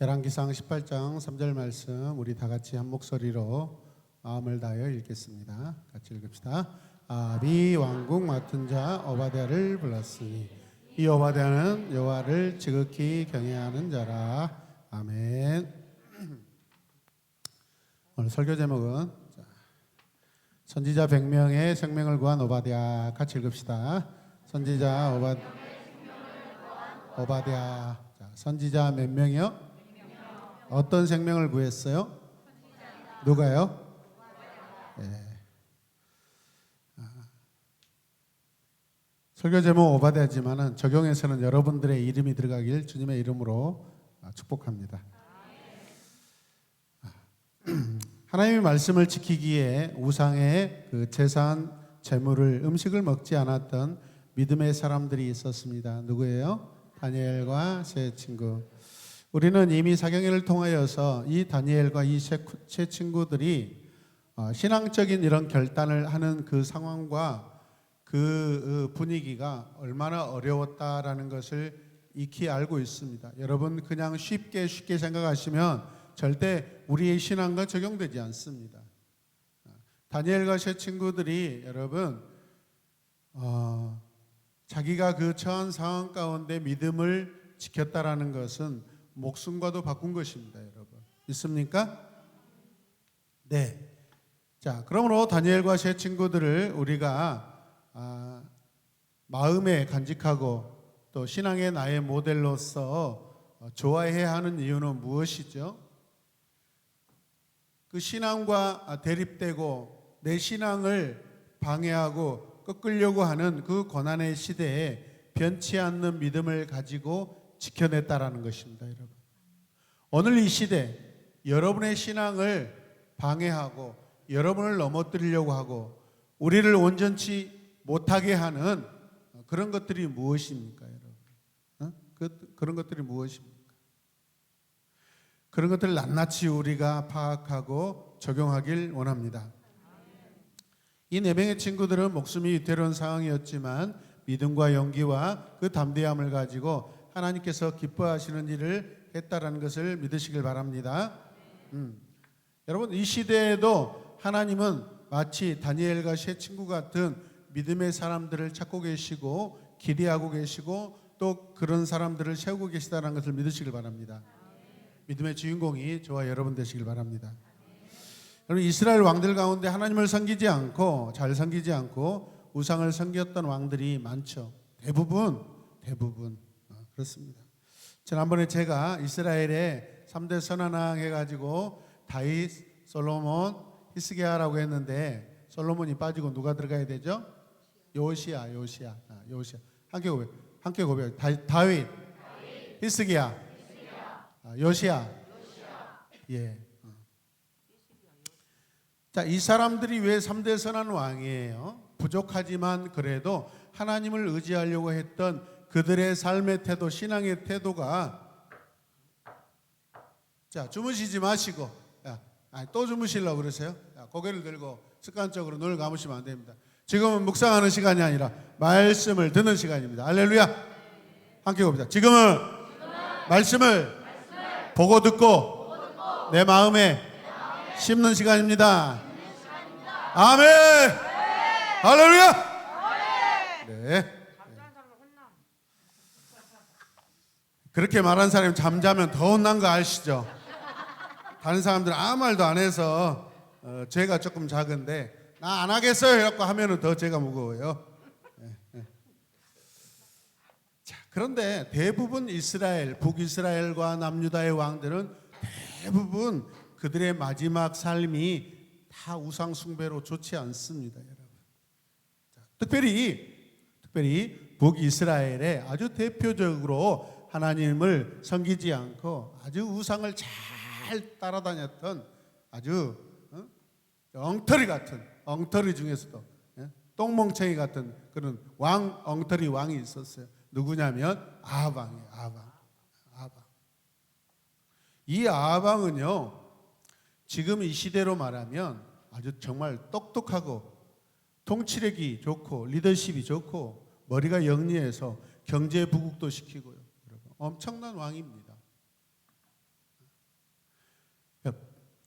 열왕기상 18장 3절 말씀 우리 다 같이 한 목소리로 마음을 다하여 읽겠습니다. 같이 읽읍시다. 아합이 왕궁 맡은 자 오바댜를 불렀으니 이 오바댜는 여호와를 지극히 경외하는 자라. 아멘. 오늘 설교 제목은 선지자 100명의 생명을 구한 오바댜. 같이 읽읍시다. 선지자 오바댜. 선지자 몇 명이요? 어떤 생명을 구했어요? 누가요? 네. 설교 제목 오바댜지만은 적용에서는 여러분들의 이름이 들어가길 주님의 이름으로 축복합니다. 하나님의 말씀을 지키기에 우상의 그 제사한 제물을 음식을 먹지 않았던 믿음의 사람들이 있었습니다. 누구예요? 다니엘과 세 친구. 우리는 이미 사경회를 통하여서 이 다니엘과 이 세 친구들이 신앙적인 이런 결단을 하는 그 상황과 그 분위기가 얼마나 어려웠다라는 것을 익히 알고 있습니다. 여러분 그냥 쉽게 생각하시면 절대 우리의 신앙과 적용되지 않습니다. 다니엘과 세 친구들이 여러분 자기가 그 처한 상황 가운데 믿음을 지켰다라는 것은 목숨과도 바꾼 것입니다, 여러분. 믿습니까? 네. 자, 그러므로 다니엘과 세 친구들을 우리가 마음에 간직하고 또 신앙의 나의 모델로서 좋아해야 하는 이유는 무엇이죠? 그 신앙과 대립되고 내 신앙을 방해하고 꺾으려고 하는 그 고난의 시대에 변치 않는 믿음을 가지고 지켜냈다라는 것입니다, 여러분. 오늘 이 시대 여러분의 신앙을 방해하고 여러분을 넘어뜨리려고 하고 우리를 온전치 못하게 하는 그런 것들이 무엇입니까, 여러분? 그런 것들이 무엇입니까? 그런 것들을 낱낱이 우리가 파악하고 적용하길 원합니다. 이 네 명의 친구들은 목숨이 위태로운 상황이었지만 믿음과 용기와 그 담대함을 가지고 하나님께서 기뻐하시는 일을 했다라는 것을 믿으시길 바랍니다. 여러분 이 시대에도 하나님은 마치 다니엘과 세 친구 같은 믿음의 사람들을 찾고 계시고 기대하고 계시고 또 그런 사람들을 세우고 계시다는 것을 믿으시길 바랍니다. 믿음의 주인공이 저와 여러분 되시길 바랍니다. 여러분 이스라엘 왕들 가운데 하나님을 섬기지 않고 잘 섬기지 않고 우상을 섬겼던 왕들이 많죠. 대부분 그렇습니다. 지난번에 제가 이스라엘의 3대 선한왕 해가지고 다윗, 솔로몬, 히스기야라고 했는데 솔로몬이 빠지고 누가 들어가야 되죠? 요시야. 함께 고백. 다윗, 히스기야, 요시야. 예. 자, 이 사람들이 왜 3대 선한 왕이에요? 부족하지만 그래도 하나님을 의지하려고 했던 그들의 삶의 태도, 신앙의 태도가 자, 주무시지 마시고 또 주무시려고 그러세요? 고개를 들고 습관적으로 눈을 감으시면 안 됩니다. 지금은 묵상하는 시간이 아니라 말씀을 듣는 시간입니다. 할렐루야. 함께 봅니다. 지금은 말씀을 보고 듣고 내 마음에 심는 시간입니다. 아멘. 할렐루야. 네. 그렇게 말한 사람이 잠자면 더 혼난 거 아시죠? 다른 사람들은 아무 말도 안 해서 죄가 조금 작은데 나 안 하겠어요 이렇게 하면은 더 죄가 무거워요. 자, 그런데 대부분 이스라엘, 북이스라엘과 남유다의 왕들은 대부분 그들의 마지막 삶이 다 우상 숭배로 좋지 않습니다, 여러분. 자, 특별히 북이스라엘에 아주 대표적으로 하나님을 섬기지 않고 아주 우상을 잘 따라다녔던 아주 엉터리 중에서도 똥멍청이 같은 그런 엉터리 왕이 있었어요. 누구냐면 아합 왕이에요. 아합. 이 아합 왕은요 지금 이 시대로 말하면 아주 정말 똑똑하고 통치력이 좋고 리더십이 좋고 머리가 영리해서 경제 부국도 시키고요. 엄청난 왕입니다.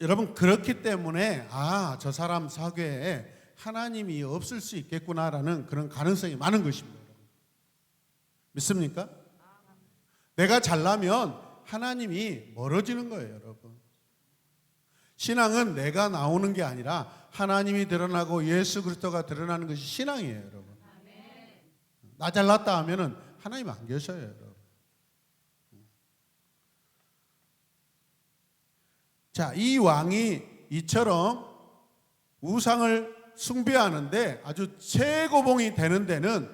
여러분 그렇기 때문에 저 사람 사괴에 하나님이 없을 수 있겠구나라는 그런 가능성이 많은 것입니다. 믿습니까? 내가 잘나면 하나님이 멀어지는 거예요, 여러분. 신앙은 내가 나오는 게 아니라 하나님이 드러나고 예수 그리스도가 드러나는 것이 신앙이에요, 여러분. 나 잘났다 하면은 하나님 안 계셔요, 여러분. 자, 이 왕이 이처럼 우상을 숭배하는데 아주 최고봉이 되는 데는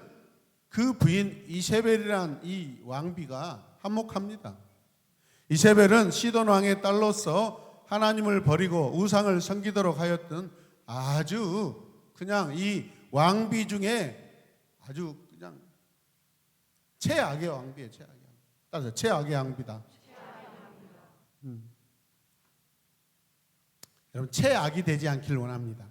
그 부인 이세벨이란 이 왕비가 한몫합니다. 이세벨은 시돈 왕의 딸로서 하나님을 버리고 우상을 섬기도록 하였던 아주 그냥 이 왕비 중에 아주 그냥 최악의 왕비예요. 따라서 최악의 왕비다. 여러분 최악이 되지 않길 원합니다.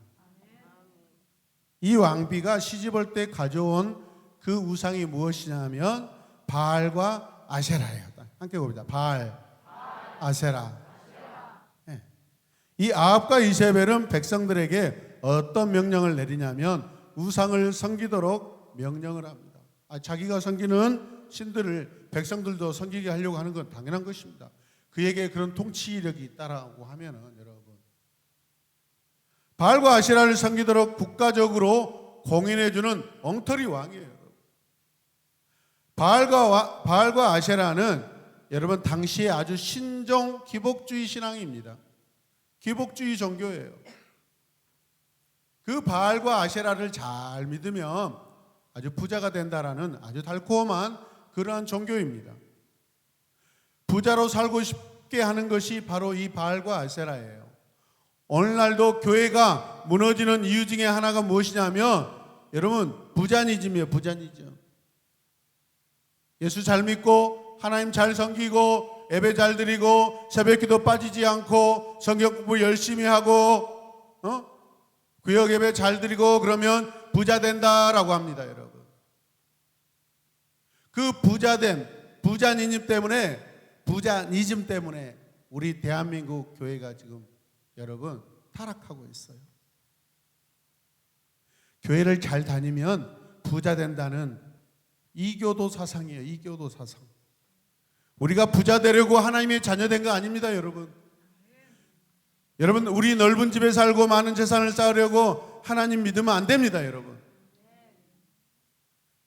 이 왕비가 시집올 때 가져온 그 우상이 무엇이냐면 바알과 아세라예요. 함께 봅니다. 바알, 아세라. 네. 이 아합과 이세벨은 백성들에게 어떤 명령을 내리냐면 우상을 섬기도록 명령을 합니다. 자기가 섬기는 신들을 백성들도 섬기게 하려고 하는 건 당연한 것입니다. 그에게 그런 통치력이 있다라고 하면은 여러분 바알과 아세라를 섬기도록 국가적으로 공인해주는 엉터리 왕이에요. 바알과 아세라는 여러분 당시에 아주 신종 기복주의 신앙입니다. 기복주의 종교예요. 그 바알과 아세라를 잘 믿으면 아주 부자가 된다라는 아주 달콤한 그러한 종교입니다. 부자로 살고 싶게 하는 것이 바로 이 바알과 아세라예요. 오늘날도 교회가 무너지는 이유 중에 하나가 무엇이냐면 여러분 부자니즘이에요. 부자니즘. 예수 잘 믿고 하나님 잘 섬기고 예배 잘 드리고 새벽기도 빠지지 않고 성경 공부 열심히 하고 구역 예배 잘 드리고 그러면 부자 된다라고 합니다, 여러분. 그 부자니즘 때문에 우리 대한민국 교회가 지금 여러분 타락하고 있어요. 교회를 잘 다니면 부자 된다는 이교도 사상이에요. 이교도 사상. 우리가 부자 되려고 하나님의 자녀 된 거 아닙니다, 여러분. 여러분 우리 넓은 집에 살고 많은 재산을 쌓으려고 하나님 믿으면 안 됩니다, 여러분.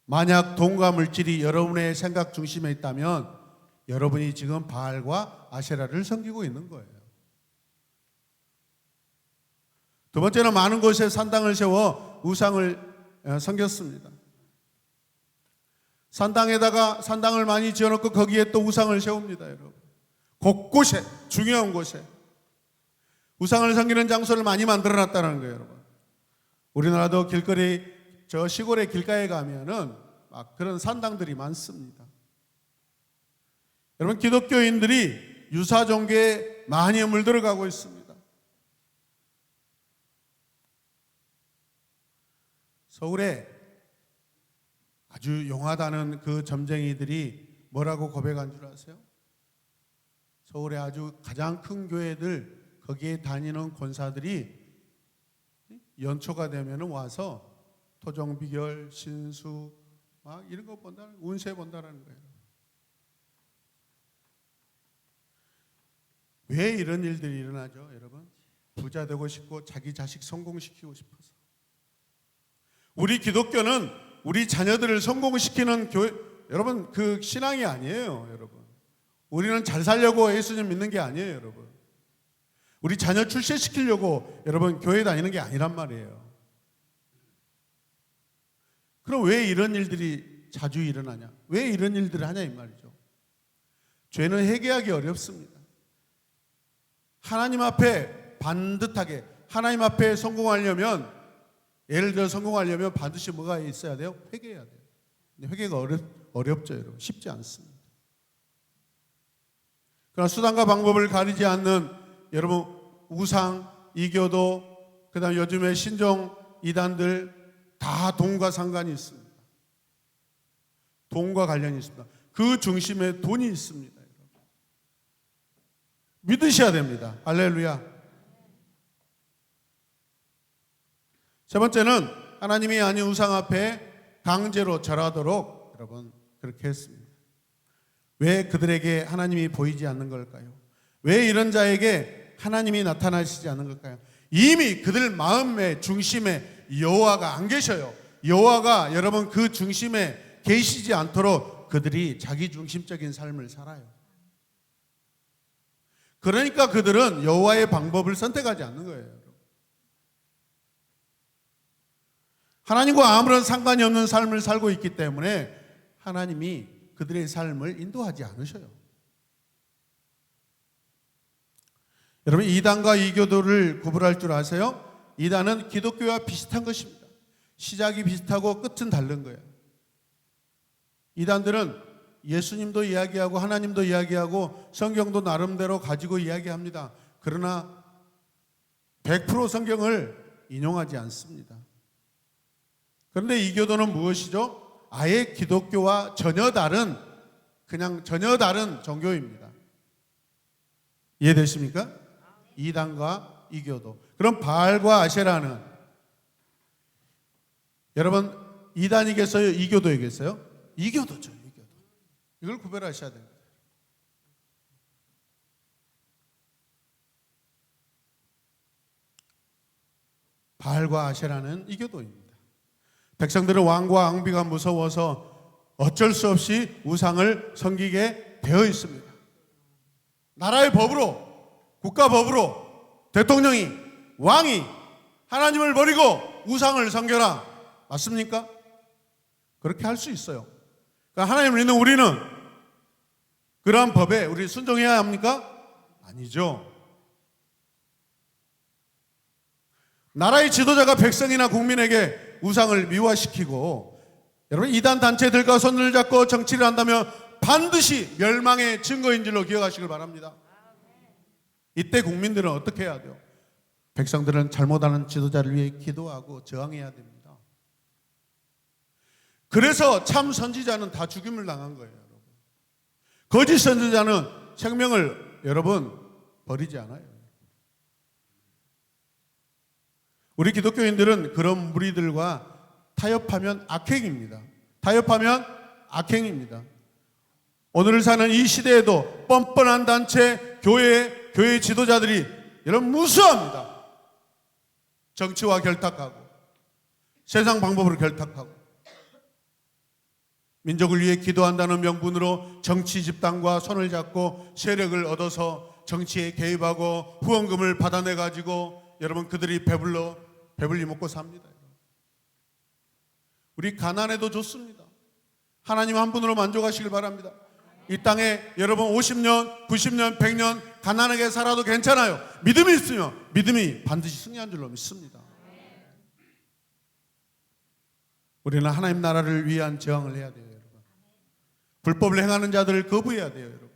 만약 돈과 물질이 여러분의 생각 중심에 있다면 여러분이 지금 바알과 아세라를 섬기고 있는 거예요. 두 번째는 많은 곳에 산당을 세워 우상을 섬겼습니다. 산당을 많이 지어놓고 거기에 또 우상을 세웁니다, 여러분. 곳곳에, 중요한 곳에 우상을 섬기는 장소를 많이 만들어놨다는 거예요, 여러분. 우리나라도 길거리, 저 시골의 길가에 가면은 막 그런 산당들이 많습니다. 여러분, 기독교인들이 유사 종교에 많이 물들어가고 있습니다. 서울에 아주 용하다는 그 점쟁이들이 뭐라고 고백한 줄 아세요? 서울에 아주 가장 큰 교회들 거기에 다니는 권사들이 연초가 되면 와서 토종비결, 신수 막 이런 거 본다, 운세 본다라는 거예요. 왜 이런 일들이 일어나죠, 여러분? 부자 되고 싶고 자기 자식 성공시키고 싶어서. 우리 기독교는 우리 자녀들을 성공시키는 교회, 여러분 그 신앙이 아니에요, 여러분. 우리는 잘 살려고 예수님 믿는 게 아니에요, 여러분. 우리 자녀 출세시키려고 여러분 교회 다니는 게 아니란 말이에요. 그럼 왜 이런 일들이 자주 일어나냐? 왜 이런 일들을 하냐 이 말이죠. 죄는 회개하기 어렵습니다. 하나님 앞에 반듯하게 하나님 앞에 성공하려면, 예를 들어 성공하려면 반드시 뭐가 있어야 돼요? 회개해야 돼요. 근데 회개가 어렵죠, 여러분. 쉽지 않습니다. 그러나 수단과 방법을 가리지 않는 여러분 우상, 이교도, 그다음 요즘에 신종 이단들 다 돈과 상관이 있습니다. 돈과 관련이 있습니다. 그 중심에 돈이 있습니다. 여러분. 믿으셔야 됩니다. 할렐루야. 세 번째는 하나님이 아닌 우상 앞에 강제로 절하도록 여러분 그렇게 했습니다. 왜 그들에게 하나님이 보이지 않는 걸까요? 왜 이런 자에게 하나님이 나타나시지 않는 걸까요? 이미 그들 마음의 중심에 여호와가 안 계셔요. 여호와가 여러분 그 중심에 계시지 않도록 그들이 자기 중심적인 삶을 살아요. 그러니까 그들은 여호와의 방법을 선택하지 않는 거예요. 하나님과 아무런 상관이 없는 삶을 살고 있기 때문에 하나님이 그들의 삶을 인도하지 않으셔요. 여러분, 이단과 이교도를 구분할 줄 아세요? 이단은 기독교와 비슷한 것입니다. 시작이 비슷하고 끝은 다른 거예요. 이단들은 예수님도 이야기하고 하나님도 이야기하고 성경도 나름대로 가지고 이야기합니다. 그러나 100% 성경을 인용하지 않습니다. 그런데 이교도는 무엇이죠? 아예 기독교와 전혀 다른 종교입니다. 이해되십니까? 이단과 이교도. 그럼 바알과 아세라는 여러분 이단이겠어요? 이교도이겠어요? 이교도죠. 이교도. 이걸 구별하셔야 됩니다. 바알과 아세라는 이교도입니다. 백성들은 왕과 왕비가 무서워서 어쩔 수 없이 우상을 섬기게 되어 있습니다. 나라의 법으로, 국가 법으로 대통령이, 왕이 하나님을 버리고 우상을 섬겨라. 맞습니까? 그렇게 할 수 있어요. 그러니까 하나님을 믿는 우리는 그러한 법에 우리 순종해야 합니까? 아니죠. 나라의 지도자가 백성이나 국민에게 우상을 미화시키고 여러분 이단 단체들과 손을 잡고 정치를 한다면 반드시 멸망의 증거인 줄로 기억하시길 바랍니다. 이때 국민들은 어떻게 해야 돼요? 백성들은 잘못하는 지도자를 위해 기도하고 저항해야 됩니다. 그래서 참 선지자는 다 죽임을 당한 거예요. 여러분. 거짓 선지자는 생명을 여러분 버리지 않아요. 우리 기독교인들은 그런 무리들과 타협하면 악행입니다. 타협하면 악행입니다. 오늘 사는 이 시대에도 뻔뻔한 단체, 교회 지도자들이 여러분 무수합니다. 정치와 결탁하고 세상 방법으로 결탁하고 민족을 위해 기도한다는 명분으로 정치 집단과 손을 잡고 세력을 얻어서 정치에 개입하고 후원금을 받아내 가지고 여러분 그들이 배불리 먹고 삽니다. 우리 가난해도 좋습니다. 하나님 한 분으로 만족하시길 바랍니다. 이 땅에 여러분 50년, 90년, 100년 가난하게 살아도 괜찮아요. 믿음이 있으면 믿음이 반드시 승리한 줄로 믿습니다. 우리는 하나님 나라를 위한 저항을 해야 돼요, 여러분. 불법을 행하는 자들을 거부해야 돼요, 여러분.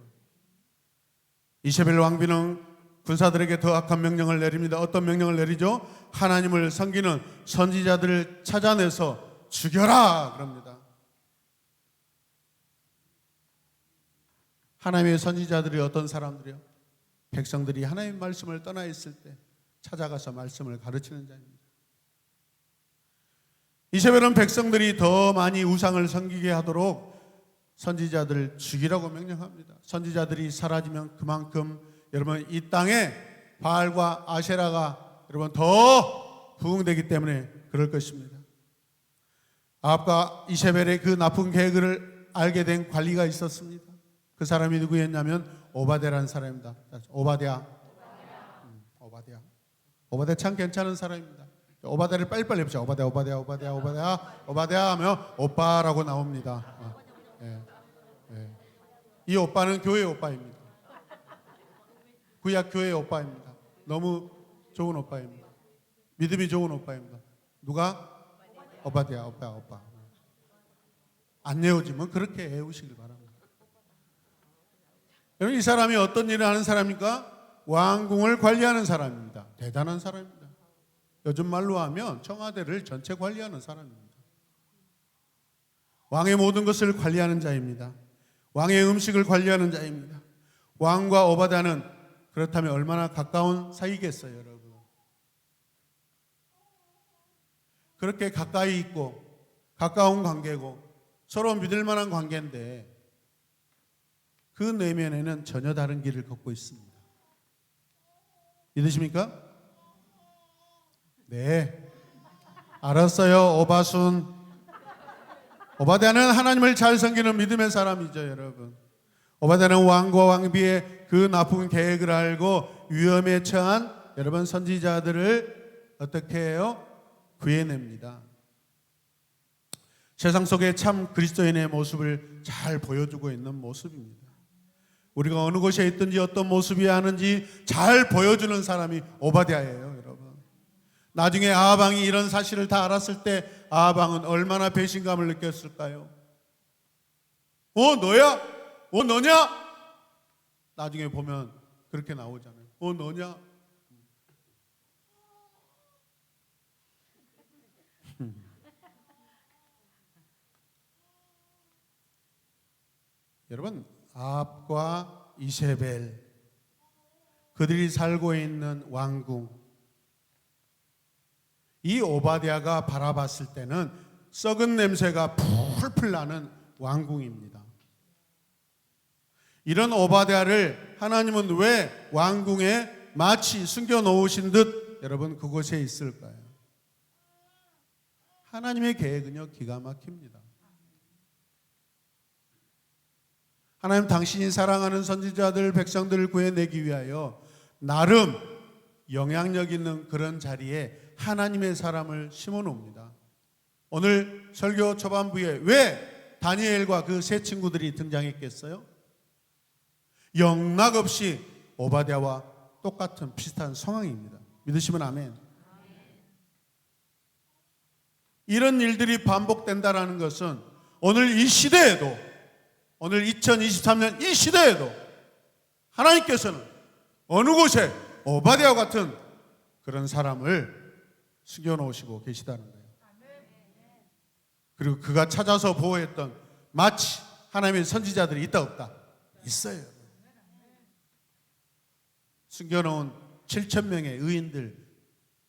이세벨 왕비는 군사들에게 더 악한 명령을 내립니다. 어떤 명령을 내리죠? 하나님을 섬기는 선지자들을 찾아내서 죽여라 그럽니다. 하나님의 선지자들이 어떤 사람들이요? 백성들이 하나님의 말씀을 떠나 있을 때 찾아가서 말씀을 가르치는 자입니다. 이세벨은 백성들이 더 많이 우상을 섬기게 하도록 선지자들을 죽이라고 명령합니다. 선지자들이 사라지면 그만큼 여러분 이 땅에 바알과 아세라가 여러분 더 부흥되기 때문에 그럴 것입니다. 아합과 이세벨의 그 나쁜 계획을 알게 된 관리가 있었습니다. 그 사람이 누구였냐면 오바댜라는 사람입니다. 오바댜 참 괜찮은 사람입니다. 오바댜를 빨리빨리 해보자. 오바댜 하면 오빠라고 나옵니다. 이 오빠는 교회 오빠입니다. 구약 교회 오빠입니다. 너무 좋은 오빠입니다. 믿음이 좋은 오빠입니다. 누가? 오바댜 오빠. 안 외워지면 그렇게 외우시길 바랍니다. 여러분 이 사람이 어떤 일을 하는 사람입니까? 왕궁을 관리하는 사람입니다. 대단한 사람입니다. 요즘 말로 하면 청와대를 전체 관리하는 사람입니다. 왕의 모든 것을 관리하는 자입니다. 왕의 음식을 관리하는 자입니다. 왕과 오바댜는 그렇다면 얼마나 가까운 사이겠어요, 여러분. 그렇게 가까이 있고 가까운 관계고 서로 믿을 만한 관계인데 그 내면에는 전혀 다른 길을 걷고 있습니다. 믿으십니까? 네, 알았어요. 오바순. 오바댜는 하나님을 잘 섬기는 믿음의 사람이죠, 여러분. 오바댜는 왕과 왕비의 그 나쁜 계획을 알고 위험에 처한 여러분 선지자들을 어떻게 해요? 구해냅니다. 세상 속에 참 그리스도인의 모습을 잘 보여주고 있는 모습입니다. 우리가 어느 곳에 있든지 어떤 모습이어야 하는지 잘 보여주는 사람이 오바댜예요, 여러분. 나중에 아하방이 이런 사실을 다 알았을 때 아하방은 얼마나 배신감을 느꼈을까요? 너야? 너냐? 나중에 보면 그렇게 나오잖아요. 너냐? 여러분, 아합과 이세벨, 그들이 살고 있는 왕궁, 이 오바댜가 바라봤을 때는 썩은 냄새가 풀풀 나는 왕궁입니다. 이런 오바댜를 하나님은 왜 왕궁에 마치 숨겨놓으신 듯 여러분 그곳에 있을까요? 하나님의 계획은요 기가 막힙니다. 하나님 당신이 사랑하는 선지자들 백성들을 구해내기 위하여 나름 영향력 있는 그런 자리에 하나님의 사람을 심어놓습니다. 오늘 설교 초반부에 왜 다니엘과 그 세 친구들이 등장했겠어요? 영락없이 오바댜와 똑같은 비슷한 상황입니다. 믿으시면 아멘. 이런 일들이 반복된다는 것은 오늘 이 시대에도, 오늘 2023년 이 시대에도 하나님께서는 어느 곳에 오바댜와 같은 그런 사람을 숨겨놓으시고 계시다는 거예요. 그리고 그가 찾아서 보호했던 마치 하나님의 선지자들이 있다 없다? 있어요. 숨겨놓은 7,000명의 의인들,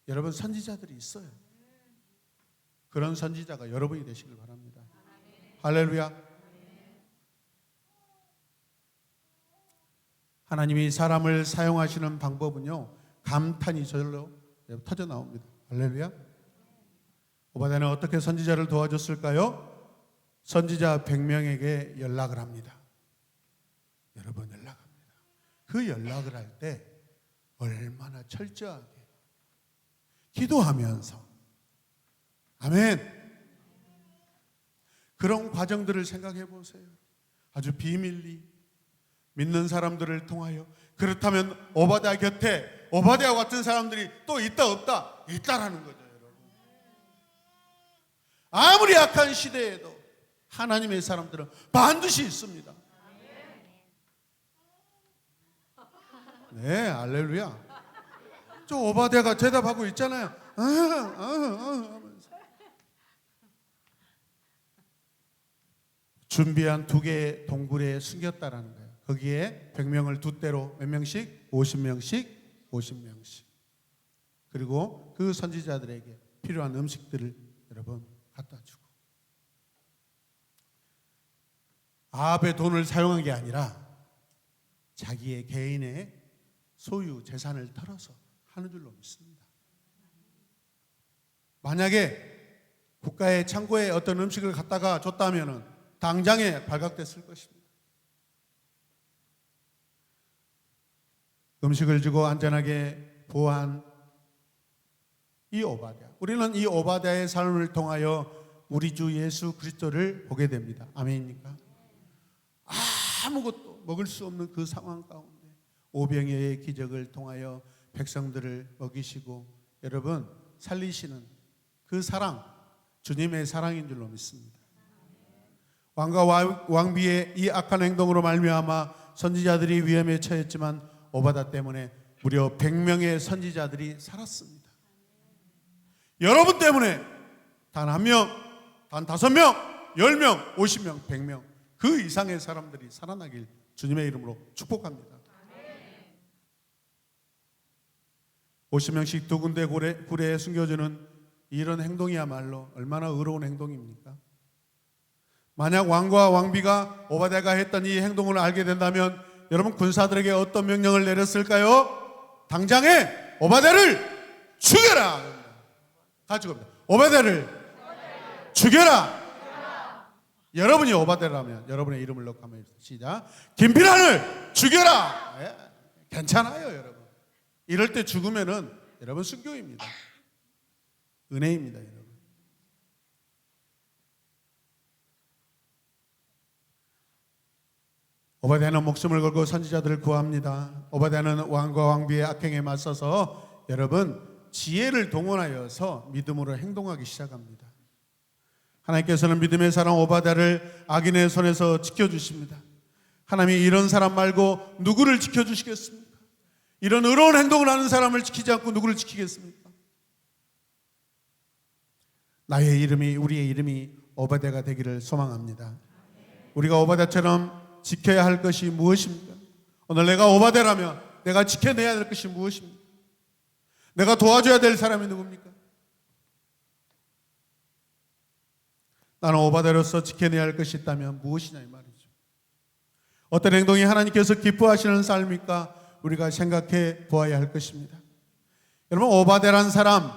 여러분 선지자들이 있어요. 그런 선지자가 여러분이 되시길 바랍니다. 할렐루야. 하나님이 사람을 사용하시는 방법은요 감탄이 저절로 터져 나옵니다. 할렐루야. 오바댜는 어떻게 선지자를 도와줬을까요? 선지자 100명에게 연락을 합니다. 여러 번 연락합니다. 그 연락을 할 때 얼마나 철저하게 기도하면서, 아멘, 그런 과정들을 생각해 보세요. 아주 비밀리 믿는 사람들을 통하여, 그렇다면 오바댜 곁에 오바댜 같은 사람들이 또 있다 없다? 있다라는 거죠, 여러분. 아무리 악한 시대에도 하나님의 사람들은 반드시 있습니다. 네, 할렐루야. 저 오바댜가 대답하고 있잖아요. 준비한 2개의 동굴에 숨겼다라는 거예요. 거기에 100명을 2대로 몇 명씩? 50명씩 50명씩. 그리고 그 선지자들에게 필요한 음식들을 여러분 갖다 주고, 아합의 돈을 사용한 게 아니라 자기의 개인의 소유 재산을 털어서 하는 줄로 믿습니다. 만약에 국가의 창고에 어떤 음식을 갖다가 줬다면 당장에 발각됐을 것입니다. 음식을 주고 안전하게 보호한 이 오바댜, 우리는 이 오바댜의 삶을 통하여 우리 주 예수 그리스도를 보게 됩니다. 아멘입니까? 아무것도 먹을 수 없는 그 상황 가운데 오병이어의 기적을 통하여 백성들을 먹이시고 여러분 살리시는 그 사랑, 주님의 사랑인 줄로 믿습니다. 왕과 왕비의 이 악한 행동으로 말미암아 선지자들이 위험에 처했지만 오바댜 때문에 무려 100명의 선지자들이 살았습니다. 여러분 때문에 단 1명, 단 5명, 10명, 50명, 100명 그 이상의 사람들이 살아나길 주님의 이름으로 축복합니다. 50명씩 2군데 굴에 숨겨주는 이런 행동이야말로 얼마나 의로운 행동입니까? 만약 왕과 왕비가 오바댜가 했던 이 행동을 알게 된다면 여러분 군사들에게 어떤 명령을 내렸을까요? 당장에 오바댜를 죽여라. 가지고 오바댜를 죽여라. 여러분이 오바댜라면 여러분의 이름을 넣고 한번 시작. 김필환을 죽여라. 예, 괜찮아요, 여러분. 이럴 때 죽으면은 여러분 순교입니다. 은혜입니다, 여러분. 오바댜는 목숨을 걸고 선지자들을 구합니다. 오바댜는 왕과 왕비의 악행에 맞서서 여러분 지혜를 동원하여서 믿음으로 행동하기 시작합니다. 하나님께서는 믿음의 사람 오바댜를 악인의 손에서 지켜주십니다. 하나님이 이런 사람 말고 누구를 지켜주시겠습니까? 이런 의로운 행동을 하는 사람을 지키지 않고 누구를 지키겠습니까? 나의 이름이, 우리의 이름이 오바댜가 되기를 소망합니다. 우리가 오바댜처럼 지켜야 할 것이 무엇입니까? 오늘 내가 오바댜라면 내가 지켜내야 될 것이 무엇입니까? 내가 도와줘야 될 사람이 누굽니까? 나는 오바댜로서 지켜내야 할 것이 있다면 무엇이냐 이 말이죠. 어떤 행동이 하나님께서 기뻐하시는 삶입니까? 우리가 생각해 보아야 할 것입니다. 여러분 오바댜란 사람,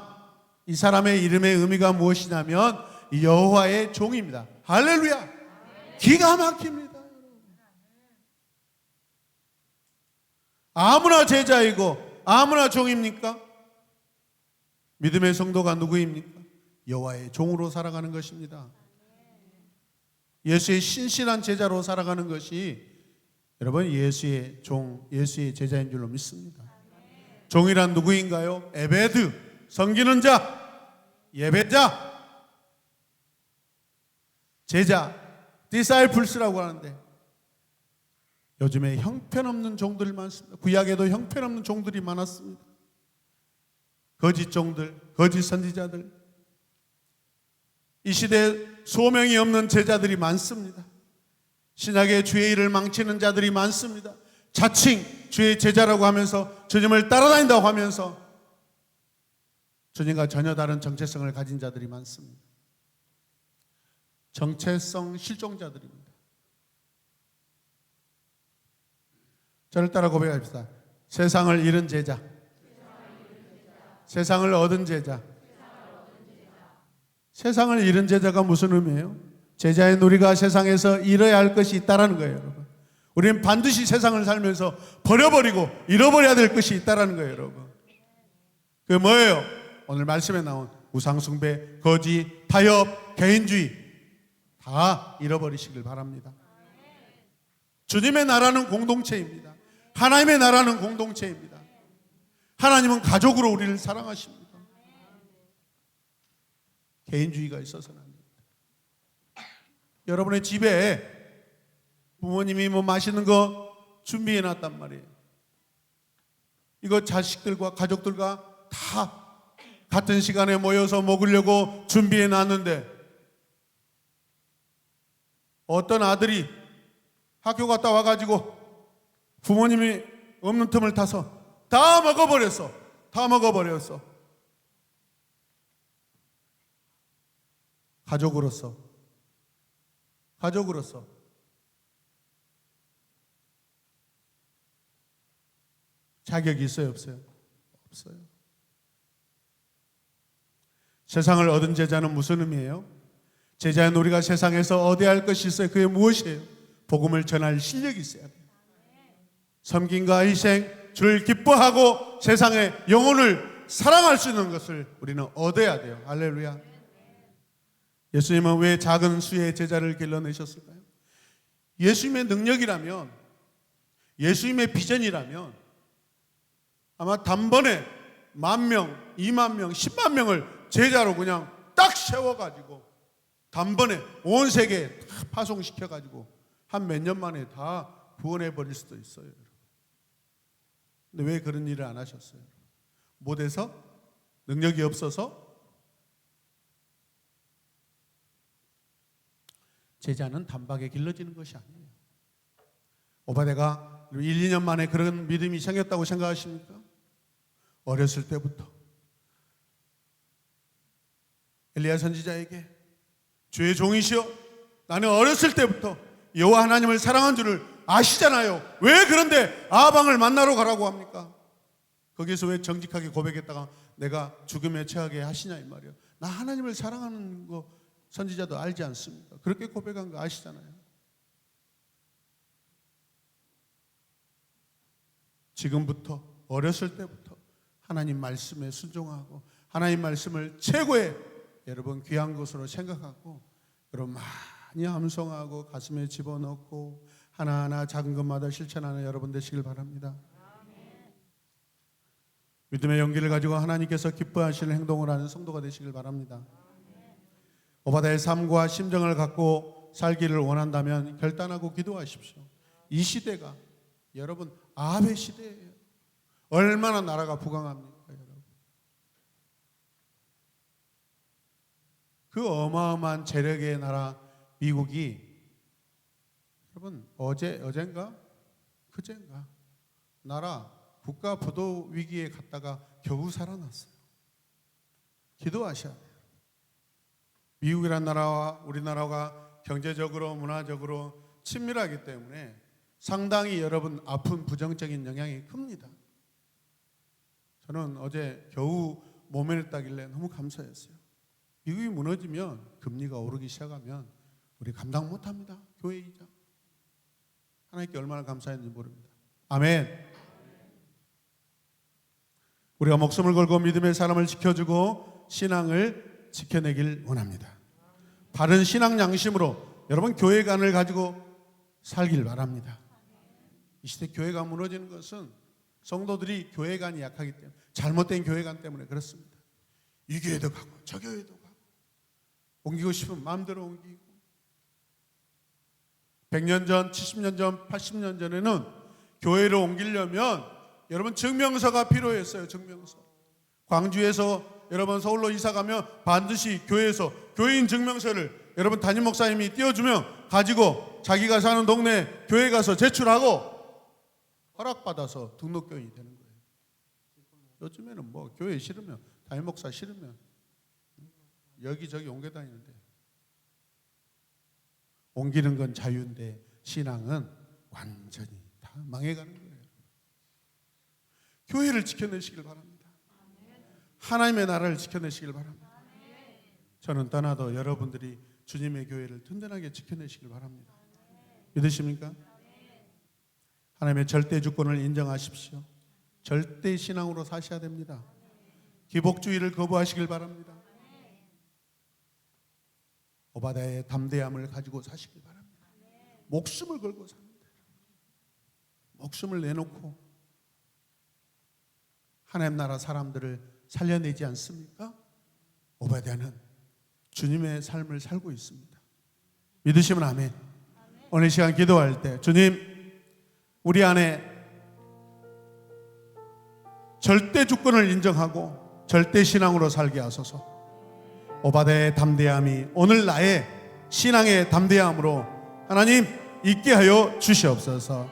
이 사람의 이름의 의미가 무엇이냐면 여호와의 종입니다. 할렐루야. 기가 막힙니다. 아무나 제자이고 아무나 종입니까? 믿음의 성도가 누구입니까? 여호와의 종으로 살아가는 것입니다. 예수의 신실한 제자로 살아가는 것이 여러분 예수의 종, 예수의 제자인 줄로 믿습니다. 종이란 누구인가요? 에베드, 섬기는 자, 예배자, 제자, 디사이플스라고 하는데 요즘에 형편없는 종들이 많습니다. 구약에도 형편없는 종들이 많았습니다. 거짓 종들, 거짓 선지자들, 이 시대에 소명이 없는 제자들이 많습니다. 신약의 주의 일을 망치는 자들이 많습니다. 자칭 주의 제자라고 하면서 주님을 따라다닌다고 하면서 주님과 전혀 다른 정체성을 가진 자들이 많습니다. 정체성 실종자들입니다. 저를 따라 고백합시다. 세상을 잃은 제자, 세상을 얻은 제자. 세상을 잃은 제자가 무슨 의미예요? 제자인 우리가 세상에서 잃어야 할 것이 있다는 거예요, 여러분. 우리는 반드시 세상을 살면서 버려버리고 잃어버려야 될 것이 있다는 거예요, 여러분. 그게 뭐예요? 오늘 말씀에 나온 우상숭배, 거짓, 타협, 개인주의 다 잃어버리시길 바랍니다. 주님의 나라는 공동체입니다. 하나님의 나라는 공동체입니다. 하나님은 가족으로 우리를 사랑하십니다. 개인주의가 있어서는 안 됩니다. 여러분의 집에 부모님이 뭐 맛있는 거 준비해 놨단 말이에요. 이거 자식들과 가족들과 다 같은 시간에 모여서 먹으려고 준비해 놨는데 어떤 아들이 학교 갔다 와가지고 부모님이 없는 틈을 타서 다 먹어버렸어. 다 먹어버렸어. 가족으로서 자격이 있어요, 없어요? 없어요. 세상을 얻은 제자는 무슨 의미예요? 제자인 우리가 세상에서 얻어야 할 것이 있어요. 그게 무엇이에요? 복음을 전할 실력이 있어야 돼요. 섬김과 희생, 주를 기뻐하고 세상의 영혼을 사랑할 수 있는 것을 우리는 얻어야 돼요. 할렐루야. 예수님은 왜 작은 수의 제자를 길러내셨을까요? 예수님의 능력이라면, 예수님의 비전이라면 아마 단번에 10,000명, 20,000명, 100,000명을 제자로 그냥 딱 세워가지고 단번에 온 세계에 다 파송시켜가지고 한 몇 년 만에 다 구원해버릴 수도 있어요. 근데 왜 그런 일을 안 하셨어요? 못해서? 능력이 없어서? 제자는 단박에 길러지는 것이 아니에요. 오바댜가 1, 2년 만에 그런 믿음이 생겼다고 생각하십니까? 어렸을 때부터 엘리야 선지자에게 주의 종이시여, 나는 어렸을 때부터 여호와 하나님을 사랑한 줄을 아시잖아요. 왜 그런데 아방을 만나러 가라고 합니까? 거기서 왜 정직하게 고백했다가 내가 죽음에 처하게 하시냐 이 말이에요. 나 하나님을 사랑하는 거 선지자도 알지 않습니까? 그렇게 고백한 거 아시잖아요. 지금부터, 어렸을 때부터 하나님 말씀에 순종하고 하나님 말씀을 최고의 여러분 귀한 것으로 생각하고 여러분 많이 암송하고 가슴에 집어넣고 하나하나 작은 것마다 실천하는 여러분 되시길 바랍니다. 믿음의 용기를 가지고 하나님께서 기뻐하시는 행동을 하는 성도가 되시길 바랍니다. 오바다의 삶과 심정을 갖고 살기를 원한다면 결단하고 기도하십시오. 이 시대가 여러분 아합의 시대예요. 얼마나 나라가 부강합니까 여러분. 그 어마어마한 재력의 나라 미국이 여러분 어젠가 그젠가 나라 국가 부도 위기에 갔다가 겨우 살아났어요. 기도하셔야 돼요. 미국이란 나라와 우리나라가 경제적으로 문화적으로 친밀하기 때문에 상당히 여러분 아픈 부정적인 영향이 큽니다. 저는 어제 겨우 모면했다길래 너무 감사했어요. 미국이 무너지면 금리가 오르기 시작하면 우리 감당 못합니다. 교회 이자. 하나님께 얼마나 감사했는지 모릅니다. 아멘. 우리가 목숨을 걸고 믿음의 사람을 지켜주고 신앙을 지켜내길 원합니다. 바른 신앙 양심으로 여러분 교회관을 가지고 살길 바랍니다. 이 시대 교회가 무너지는 것은 성도들이 교회관이 약하기 때문에, 잘못된 교회관 때문에 그렇습니다. 이 교회도 가고 저 교회도 가고 옮기고 싶으면 마음대로 옮기고 100년 전, 70년 전, 80년 전에는 교회를 옮기려면 여러분 증명서가 필요했어요. 증명서. 광주에서 여러분 서울로 이사 가면 반드시 교회에서 교회인 증명서를 여러분 담임 목사님이 띄워주면 가지고 자기가 사는 동네 교회 가서 제출하고 허락받아서 등록교인이 되는 거예요. 요즘에는 뭐 교회 싫으면 담임 목사 싫으면 여기저기 옮겨 다니는데, 옮기는 건 자유인데 신앙은 완전히 다 망해가는 거예요. 교회를 지켜내시길 바랍니다. 하나님의 나라를 지켜내시길 바랍니다. 저는 떠나도 여러분들이 주님의 교회를 든든하게 지켜내시길 바랍니다. 믿으십니까? 하나님의 절대 주권을 인정하십시오. 절대 신앙으로 사셔야 됩니다. 기복주의를 거부하시길 바랍니다. 오바다의 담대함을 가지고 사시길 바랍니다. 목숨을 걸고 삽니다. 목숨을 내놓고 하나님 나라 사람들을 살려내지 않습니까? 오바다는 주님의 삶을 살고 있습니다. 믿으시면 아멘. 오늘 시간 기도할 때 주님, 우리 안에 절대 주권을 인정하고 절대 신앙으로 살게 하소서. 오바다의 담대함이 오늘 나의 신앙의 담대함으로 하나님 있게 하여 주시옵소서.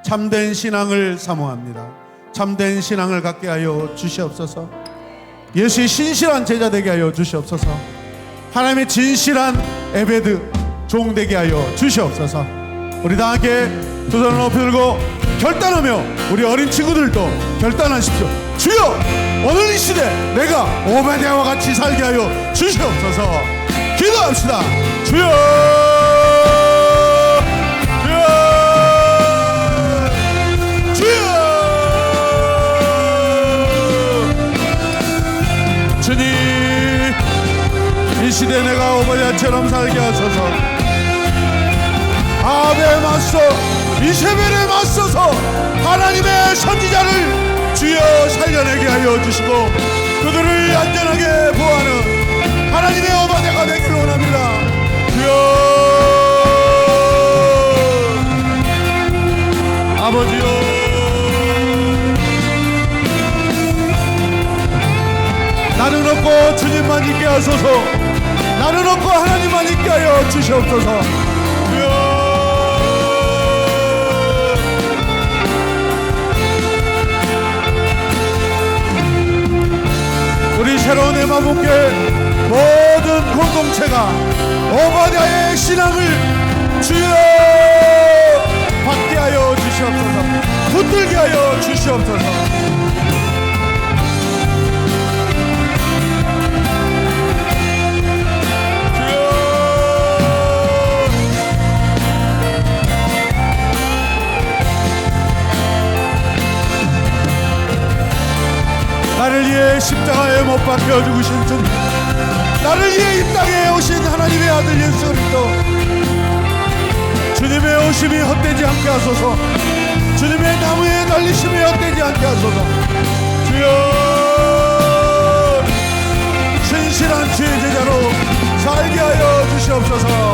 참된 신앙을 사모합니다. 참된 신앙을 갖게 하여 주시옵소서. 예수의 신실한 제자 되게 하여 주시옵소서. 하나님의 진실한 에베드 종 되게 하여 주시옵소서. 우리 다 함께 두 손을 높이 들고 결단하며 우리 어린 친구들도 결단하십시오. 주여, 오늘 이 시대 내가 오바댜와 같이 살게 하여 주시옵소서. 기도합시다. 주여, 주여, 주여. 주님, 이 시대 내가 오바댜처럼 살게 하소서. 아합에 맞서 이세벨에 맞서서 하나님의 선지자를 주여 살려내게 하여 주시고 그들을 안전하게 보호하는 하나님의 오바댜가 되기를 원합니다. 주여, 아버지여, 나는 없고 주님만 있게 하소서. 나는 없고 하나님만 있게 하여 주시옵소서. 주여, 우리 새로운 해마복회 공동체가 오바댜의 신앙을 주여 받게 하여 주시옵소서. 붙들게 하여 주시옵소서. 나를 위해 십자가에 못 박혀 죽으신 주, 나를 위해 이 땅에 오신 하나님의 아들 예수 그리스도, 주님의 오심이 헛되지 않게 하소서. 주님의 나무에 달리심이 헛되지 않게 하소서. 주여, 신실한 주의 제자로 살게 하여 주시옵소서.